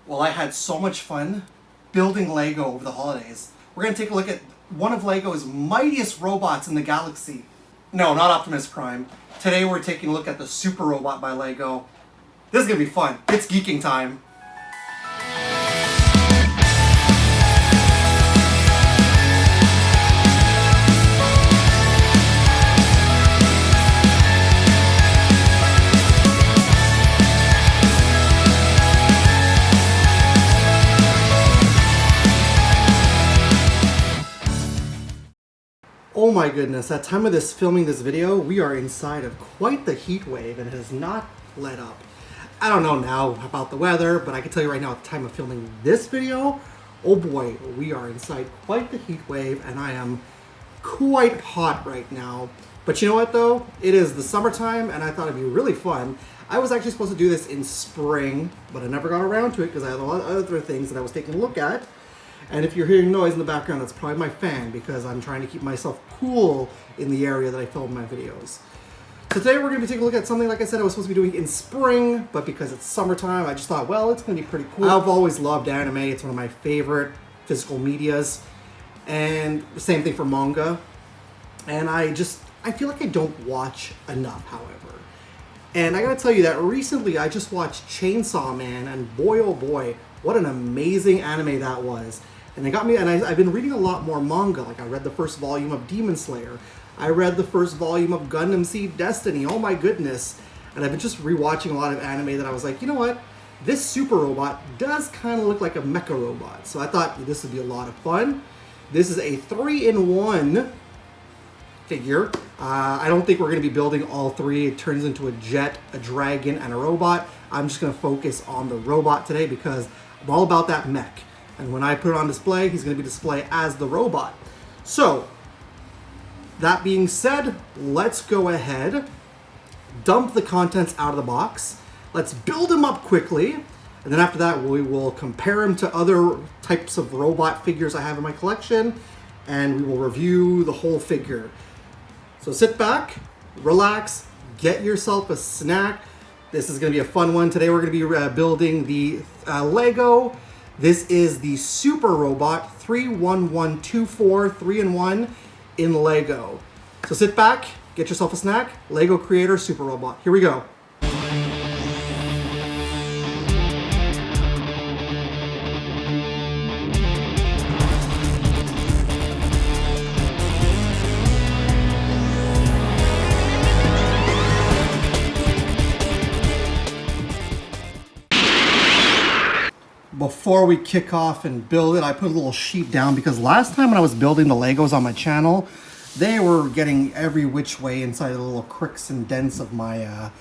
Well, I had so much fun building Lego over the holidays. We're going to take a look at one of Lego's mightiest robots in the galaxy. No, not Optimus Prime. Today we're taking a look at the Super Robot by Lego. This is going to be fun. It's geeking time. Oh my goodness, at time of this filming this video, we are inside of quite the heat wave and it has not let up. I don't know now about the weather, but I can tell you right now at the time of filming this video, oh boy, we are inside quite the heat wave and I am quite hot right now. But you know what though? It is the summertime and I thought it'd be really fun. I was actually supposed to do this in spring, but I never got around to it because I had a lot of other things that I was taking a look at. And if you're hearing noise in the background, that's probably my fan because I'm trying to keep myself cool in the area that I film my videos. So today we're going to be taking a look at something, like I said, I was supposed to be doing in spring, but because it's summertime, I just thought, well, it's going to be pretty cool. I've always loved anime. It's one of my favorite physical medias. And the same thing for manga. And I feel like I don't watch enough, however. And I got to tell you that recently I just watched Chainsaw Man, and boy, oh boy, what an amazing anime that was. And it got me, and I've been reading a lot more manga. Like I read the first volume of Demon Slayer. I read the first volume of Gundam Seed Destiny. Oh my goodness. And I've been just rewatching a lot of anime that I was like, you know what? This Super Robot does kind of look like a Mecha robot. So I thought this would be a lot of fun. This is a 3-in-1 figure. I don't think we're going to be building all three. It turns into a jet, a dragon, and a robot. I'm just going to focus on the robot today because I'm all about that mech. And when I put it on display, he's going to be displayed as the robot. So, that being said, let's go ahead, dump the contents out of the box. Let's build him up quickly. And then after that, we will compare him to other types of robot figures I have in my collection. And we will review the whole figure. So sit back, relax, get yourself a snack. This is going to be a fun one. Today we're going to be building the Lego. This is the Super Robot 31124 3-in-1 in Lego. So sit back, get yourself a snack. Lego Creator Super Robot. Here we go. Before we kick off and build it, I put a little sheet down because last time when I was building the Legos on my channel, they were getting every which way inside the little cricks and dents of my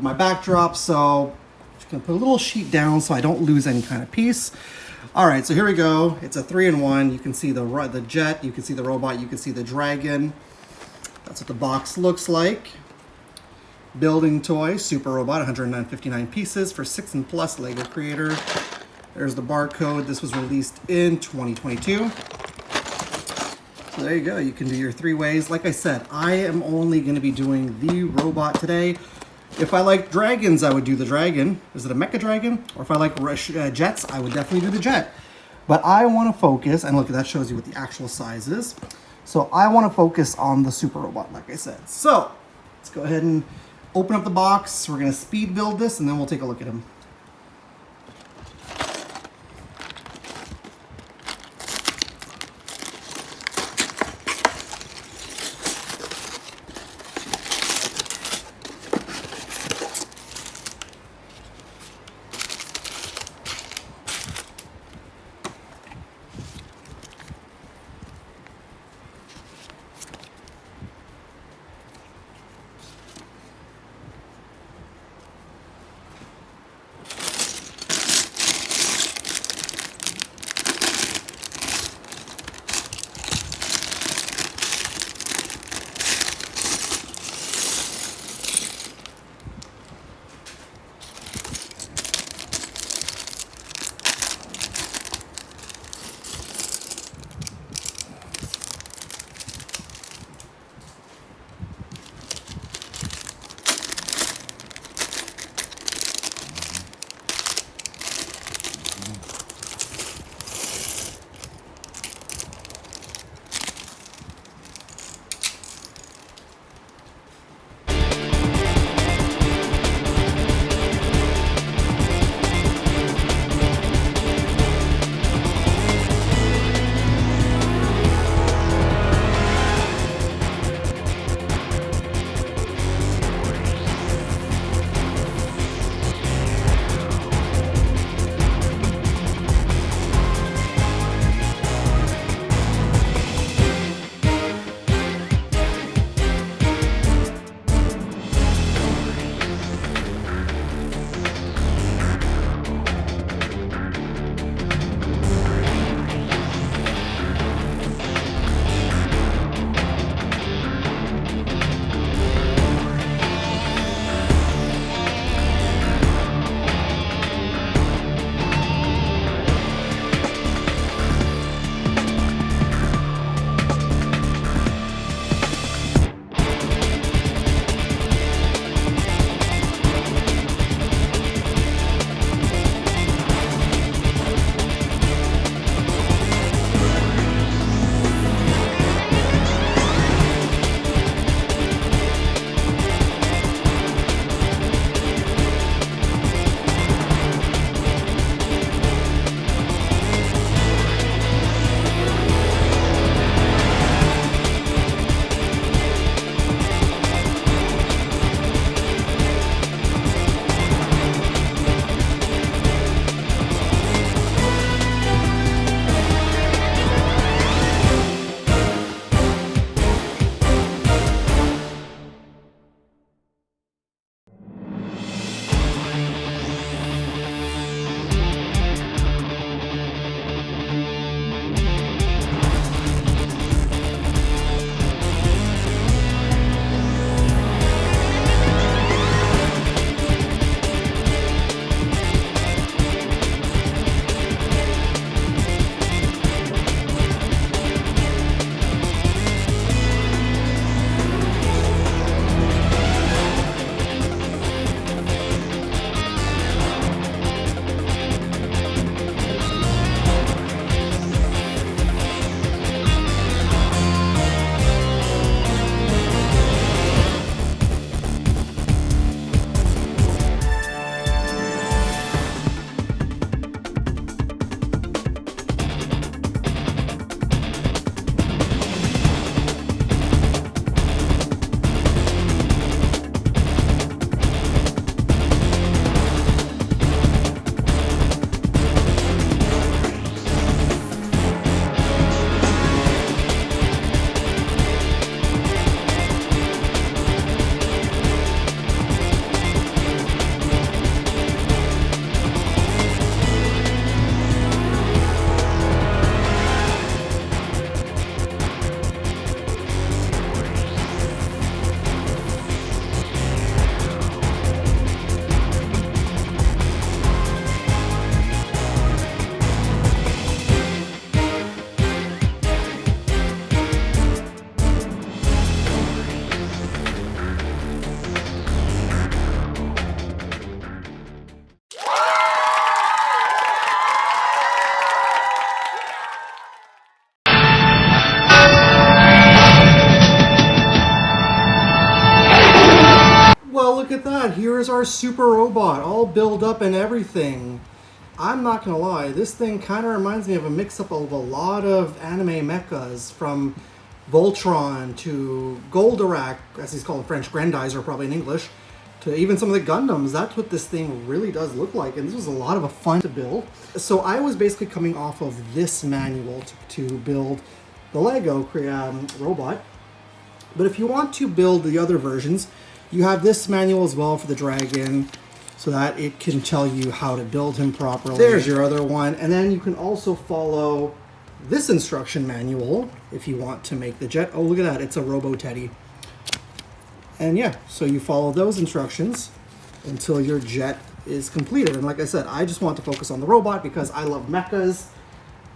backdrop. So I'm just gonna put a little sheet down so I don't lose any kind of piece. All right, so here we go. It's a 3-in-1. You can see the jet, you can see the robot, you can see the dragon. That's what the box looks like. Building toy, Super Robot, 159 pieces for 6 and plus Lego Creator. There's the barcode. This was released in 2022. So there you go. You can do your 3 ways. Like I said, I am only going to be doing the robot today. If I like dragons, I would do the dragon. Is it a mecha dragon? Or if I like jets, I would definitely do the jet. But I want to focus, and look, that shows you what the actual size is. So I want to focus on the Super Robot, like I said. So let's go ahead and open up the box. We're going to speed build this, and then we'll take a look at him. look at that. Here is our super robot, all built up and everything. I'm not gonna lie, this thing kind of reminds me of a mix-up of a lot of anime mechas, from Voltron to Goldorak, as he's called in French, Grandizer probably in English, to even some of the Gundams. That's what this thing really does look like, and this was a lot of fun to build. So I was basically coming off of this manual to build the Lego robot. But if you want to build the other versions, you have this manual as well for the dragon, so that it can tell you how to build him properly. There's your other one. And then you can also follow this instruction manual if you want to make the jet. Oh, look at that. It's a Robo Teddy. And yeah, so you follow those instructions until your jet is completed. And like I said, I just want to focus on the robot because I love mechas.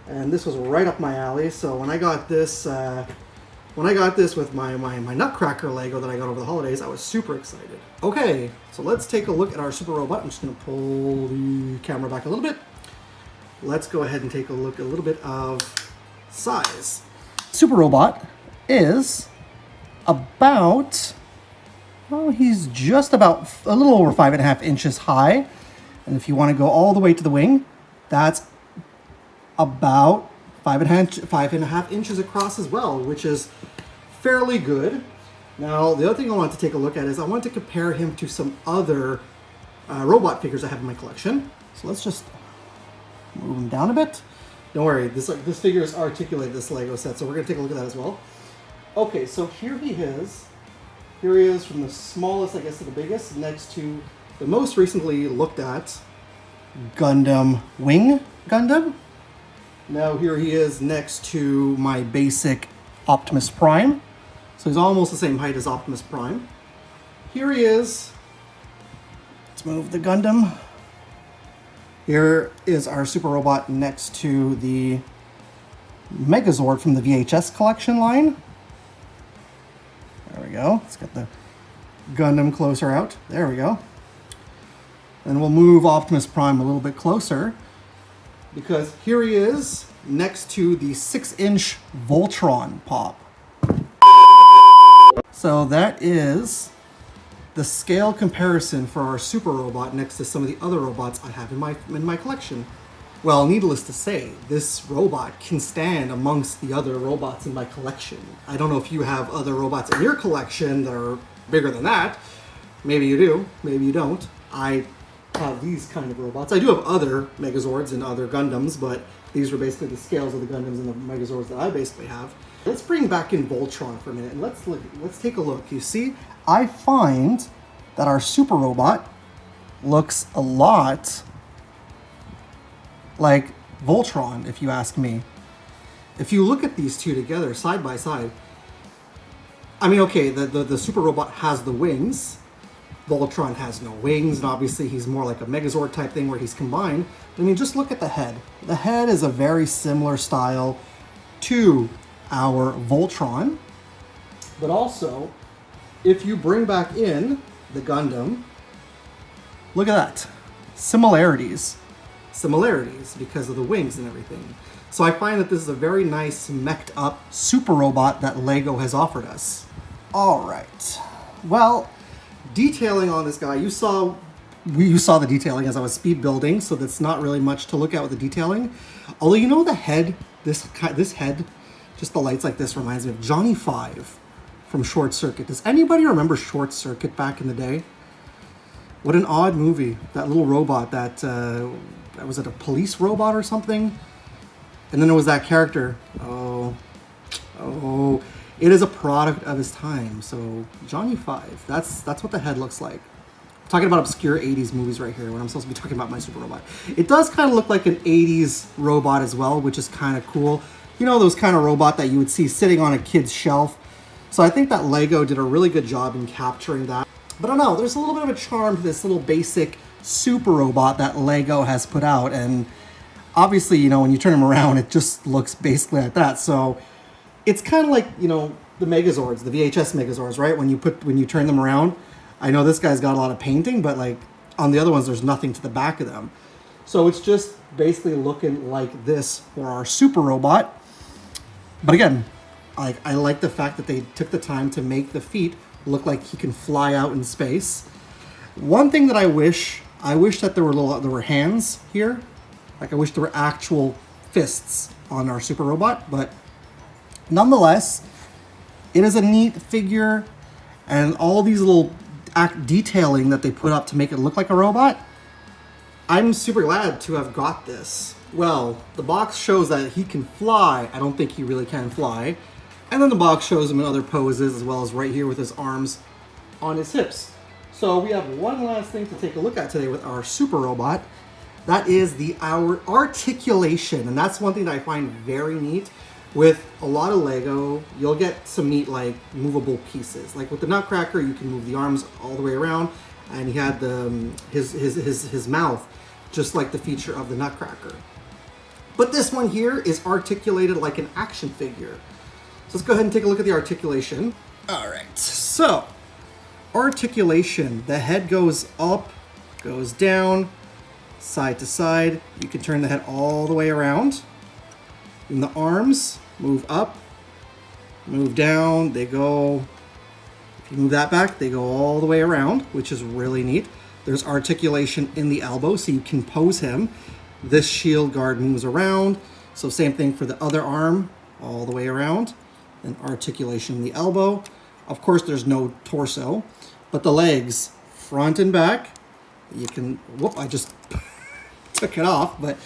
And this was right up my alley. So when I got this, with my Nutcracker Lego that I got over the holidays, I was super excited. Okay, so let's take a look at our super robot. I'm just gonna pull the camera back a little bit. Let's go ahead and take a look a little bit of size. Super robot is about, well, he's just about a little over 5.5 inches high. And if you wanna go all the way to the wing, that's about 5.5 inches across as well, which is fairly good. Now, the other thing I want to take a look at is I want to compare him to some other robot figures I have in my collection. So let's just move him down a bit. Don't worry, this figure is articulated, this Lego set, so we're gonna take a look at that as well. Okay, so here he is. Here he is from the smallest, I guess, to the biggest, next to the most recently looked at Gundam Wing Gundam. Now here he is next to my basic Optimus Prime. So he's almost the same height as Optimus Prime. Here he is. Let's move the Gundam. Here is our super robot next to the Megazord from the VHS collection line. There we go. Let's get the Gundam closer out. There we go. And we'll move Optimus Prime a little bit closer, because here he is next to the 6-inch Voltron pop. So that is the scale comparison for our super robot next to some of the other robots I have in my collection. Well, needless to say, this robot can stand amongst the other robots in my collection. I don't know if you have other robots in your collection that are bigger than that. Maybe you do, maybe you don't. I have these kind of robots. I do have other Megazords and other Gundams, but these are basically the scales of the Gundams and the Megazords that I basically have. Let's bring back in Voltron for a minute and let's take a look. You see, I find that our super robot looks a lot like Voltron, if you ask me. If you look at these two together side by side, I mean, okay, the super robot has the wings. Voltron has no wings, and obviously he's more like a Megazord type thing where he's combined. I mean, just look at the head. The head is a very similar style to our Voltron. But also, if you bring back in the Gundam, look at that. Similarities because of the wings and everything. So I find that this is a very nice meched up super robot that Lego has offered us. All right, well, detailing on this guy, you saw the detailing as I was speed building, so that's not really much to look at with the detailing. Although, you know, the head, this head, just the lights like this reminds me of Johnny 5 from Short Circuit. Does anybody remember Short Circuit back in the day? What an odd movie. That little robot that, was it a police robot or something? And then there was that character. Oh, it is a product of his time. So Johnny 5, that's what the head looks like. I'm talking about obscure 80s movies right here when I'm supposed to be talking about my super robot. It does kind of look like an 80s robot as well, which is kind of cool. You know, those kind of robot that you would see sitting on a kid's shelf. So I think that Lego did a really good job in capturing that. But I don't know, there's a little bit of a charm to this little basic super robot that Lego has put out. And obviously, you know, when you turn him around, it just looks basically like that. So it's kind of like, you know, the Megazords, the VHS Megazords, right? When you turn them around, I know this guy's got a lot of painting, but like on the other ones, there's nothing to the back of them. So it's just basically looking like this for our super robot. But again, I like the fact that they took the time to make the feet look like he can fly out in space. One thing that I wish that there were hands here. Like I wish there were actual fists on our super robot, but nonetheless, it is a neat figure, and all these little detailing that they put up to make it look like a robot. I'm super glad to have got this. Well, the box shows that he can fly. I don't think he really can fly. And then the box shows him in other poses, as well as right here with his arms on his hips. So we have one last thing to take a look at today with our super robot. That is our articulation. And that's one thing that I find very neat. With a lot of Lego, you'll get some neat like movable pieces. Like with the Nutcracker, you can move the arms all the way around, and he had his mouth, just like the feature of the Nutcracker. But this one here is articulated like an action figure. So let's go ahead and take a look at the articulation. All right, so articulation, the head goes up, goes down, side to side. You can turn the head all the way around. And the arms move up, move down, they go, if you move that back, they go all the way around, which is really neat. There's articulation in the elbow, so you can pose him. This shield guard moves around, so same thing for the other arm, all the way around. And articulation in the elbow. Of course, there's no torso, but the legs, front and back, you can, whoop, I just took it off, but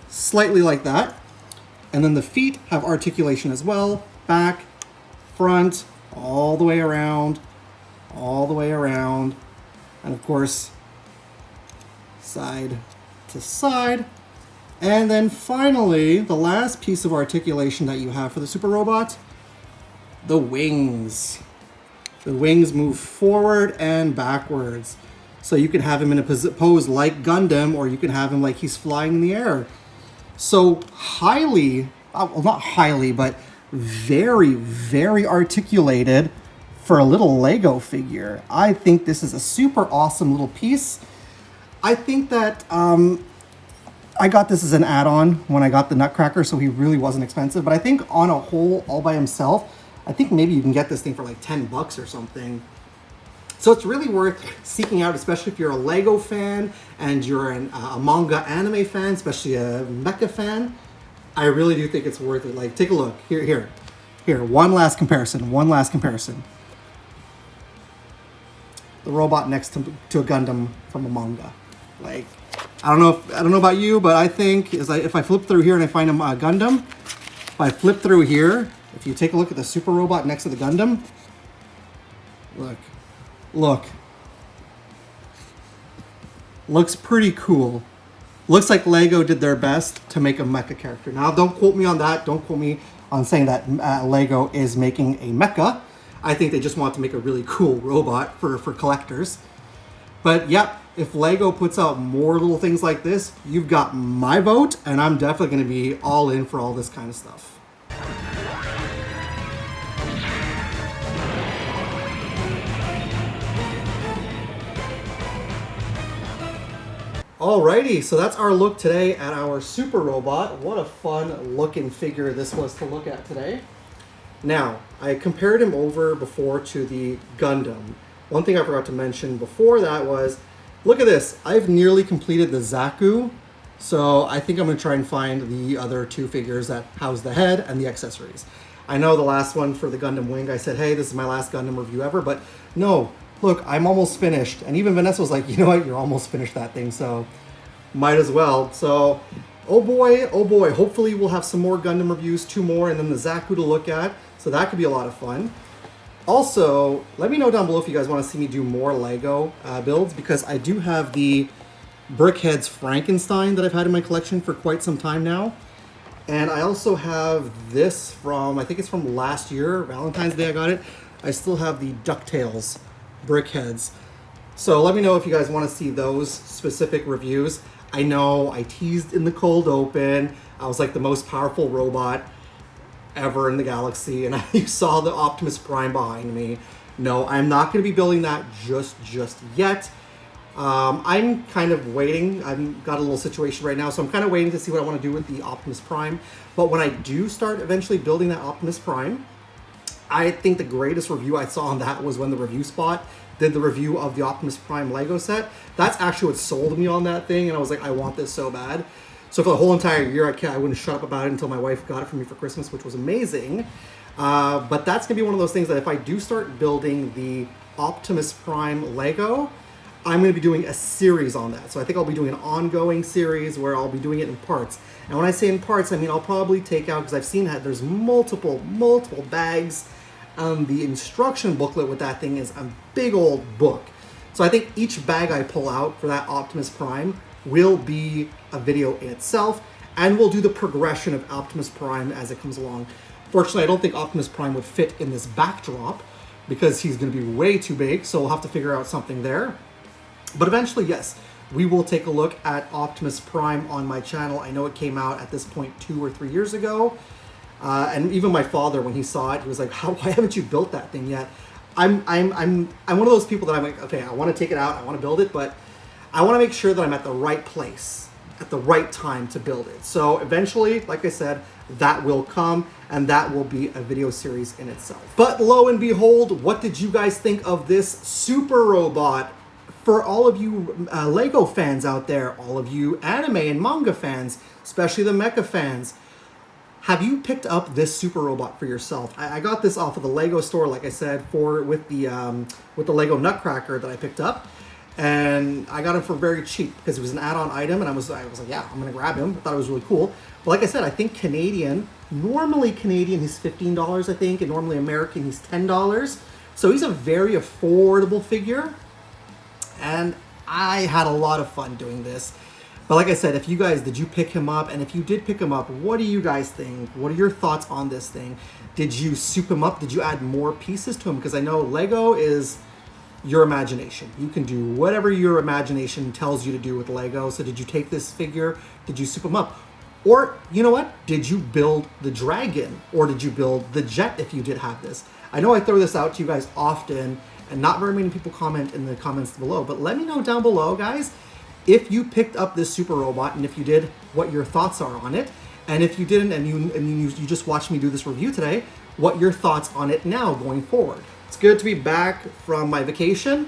slightly like that. And then the feet have articulation as well, back, front, all the way around, all the way around. And of course, side to side. And then finally, the last piece of articulation that you have for the super robot, the wings. The wings move forward and backwards. So you can have him in a pose like Gundam, or you can have him like he's flying in the air. So highly, well, not highly, but very, very articulated for a little Lego figure. I think this is a super awesome little piece. I think that I got this as an add-on when I got the Nutcracker, so he really wasn't expensive. But I think on a whole, all by himself, I think maybe you can get this thing for like 10 bucks or something. So it's really worth seeking out, especially if you're a Lego fan and you're a manga anime fan, especially a Mecha fan. I really do think it's worth it. Like, take a look. Here. One last comparison. The robot next to a Gundam from a manga. Like, I don't know about you, but I think if I flip through here and I find a Gundam, if I flip through here, if you take a look at the super robot next to the Gundam, look. Looks pretty cool. Looks like Lego did their best to make a mecha character. Now, don't quote me on that. Don't quote me on saying that Lego is making a mecha. I think they just want to make a really cool robot for collectors. But yep, if Lego puts out more little things like this, you've got my vote, and I'm definitely going to be all in for all this kind of stuff. Alrighty, so that's our look today at our super robot. What a fun looking figure this was to look at today. Now, I compared him over before to the Gundam. One thing I forgot to mention before that was, look at this. I've nearly completed the Zaku, so I think I'm going to try and find the other two figures that house the head and the accessories. I know the last one for the Gundam Wing, I said, hey, this is my last Gundam review ever, but no. Look, I'm almost finished. And even Vanessa was like, you know what, you're almost finished that thing, so might as well. So, oh boy, hopefully we'll have some more Gundam reviews, 2 more, and then the Zaku to look at. So that could be a lot of fun. Also, let me know down below if you guys want to see me do more Lego builds, because I do have the Brickhead's Frankenstein that I've had in my collection for quite some time now. And I also have this from, I think it's from last year, Valentine's Day I got it. I still have the DuckTales Brickheads. So let me know if you guys want to see those specific reviews. I know I teased in the cold open. I was like the most powerful robot ever in the galaxy, and you saw the Optimus Prime behind me. No, I'm not going to be building that just yet. I'm kind of waiting. I've got a little situation right now, so I'm kind of waiting to see what I want to do with the Optimus Prime. But when I do start eventually building that Optimus Prime, I think the greatest review I saw on that was when the Review Spot did the review of the Optimus Prime Lego set. That's actually what sold me on that thing, and I was like, I want this so bad. So for the whole entire year, I wouldn't shut up about it until my wife got it for me for Christmas, which was amazing. But that's going to be one of those things that if I do start building the Optimus Prime Lego, I'm going to be doing a series on that. So I think I'll be doing an ongoing series where I'll be doing it in parts. And when I say in parts, I mean I'll probably take out, because I've seen that there's multiple bags. The instruction booklet with that thing is a big old book. So I think each bag I pull out for that Optimus Prime will be a video in itself, and we'll do the progression of Optimus Prime as it comes along. Fortunately, I don't think Optimus Prime would fit in this backdrop because he's going to be way too big, so we'll have to figure out something there. But eventually, yes, we will take a look at Optimus Prime on my channel. I know it came out at this point 2 or 3 years ago. And even my father, when he saw it, he was like, why haven't you built that thing yet? I'm one of those people that I'm like, okay, I want to take it out, I want to build it, but I want to make sure that I'm at the right place at the right time to build it. So eventually, like I said, that will come, and that will be a video series in itself. But lo and behold, what did you guys think of this super robot? For all of you Lego fans out there, all of you anime and manga fans, especially the Mecha fans, have you picked up this super robot for yourself? I got this off of the Lego store, like I said, with the Lego Nutcracker that I picked up, and I got him for very cheap because it was an add-on item, and I was like, yeah, I'm gonna grab him. I thought it was really cool. But like I said, I think normally Canadian he's $15, I think, and normally American he's $10. So he's a very affordable figure, and I had a lot of fun doing this. But like I said, if you guys, did you pick him up? And if you did pick him up, what do you guys think? What are your thoughts on this thing? Did you soup him up? Did you add more pieces to him? Because I know Lego is your imagination. You can do whatever your imagination tells you to do with Lego. So did you take this figure? Did you soup him up? Or, you know what? Did you build the dragon? Or did you build the jet if you did have this? I know I throw this out to you guys often, and not very many people comment in the comments below. But let me know down below, guys, if you picked up this super robot, and if you did, what your thoughts are on it. And if you didn't, and you just watched me do this review today, what your thoughts on it now going forward. It's good to be back from my vacation.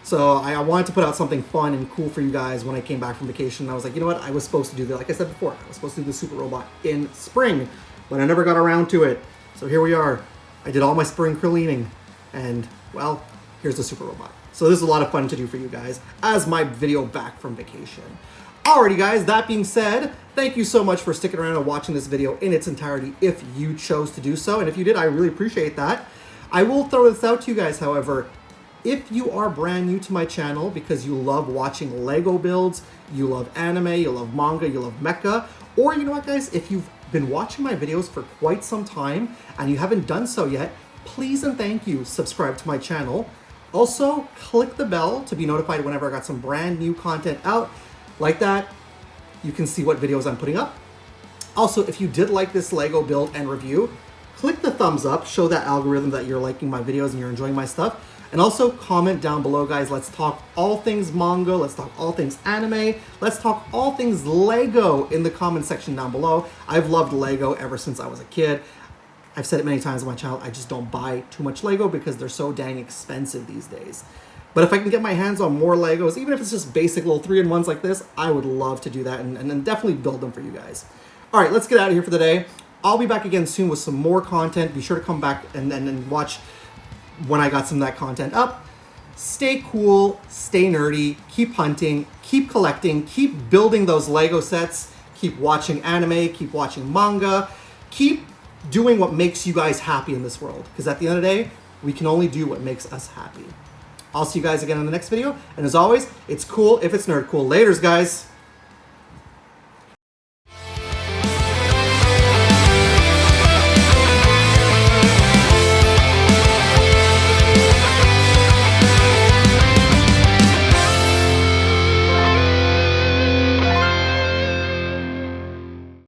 So I wanted to put out something fun and cool for you guys when I came back from vacation. I was like, you know what? I was supposed to do that. Like I said before, I was supposed to do the super robot in spring, but I never got around to it. So here we are. I did all my spring cleaning, and well, here's the super robot. So this is a lot of fun to do for you guys as my video back from vacation. Alrighty guys, that being said, thank you so much for sticking around and watching this video in its entirety if you chose to do so. And if you did, I really appreciate that. I will throw this out to you guys, however. If you are brand new to my channel because you love watching Lego builds, you love anime, you love manga, you love mecha, or you know what guys, if you've been watching my videos for quite some time and you haven't done so yet, please and thank you, subscribe to my channel. Also, click the bell to be notified whenever I got some brand new content out. Like that, you can see what videos I'm putting up. Also, if you did like this Lego build and review, click the thumbs up, show that algorithm that you're liking my videos and you're enjoying my stuff. And also comment down below, guys. Let's talk all things manga, let's talk all things anime, let's talk all things Lego in the comment section down below. I've loved Lego ever since I was a kid. I've said it many times on my channel, I just don't buy too much Lego because they're so dang expensive these days. But if I can get my hands on more Legos, even if it's just basic little 3-in-1s like this, I would love to do that and definitely build them for you guys. All right, let's get out of here for the day. I'll be back again soon with some more content. Be sure to come back and watch when I got some of that content up. Stay cool, stay nerdy, keep hunting, keep collecting, keep building those Lego sets, keep watching anime, keep watching manga, keep doing what makes you guys happy in this world. Because at the end of the day, we can only do what makes us happy. I'll see you guys again in the next video. And as always, it's cool if it's nerd cool. Laters, guys.